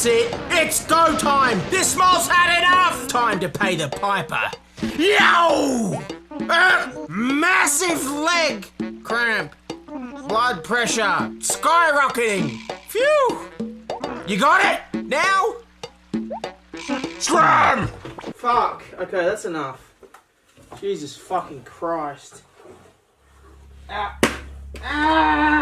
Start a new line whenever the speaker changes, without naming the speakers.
That's it. It's go time. This mole's had enough. Time to pay the piper. Yo! Massive leg cramp. Blood pressure skyrocketing. Phew. You got it? Now?
Scram!
Fuck. Okay, that's enough. Jesus fucking Christ. Ah. Ah!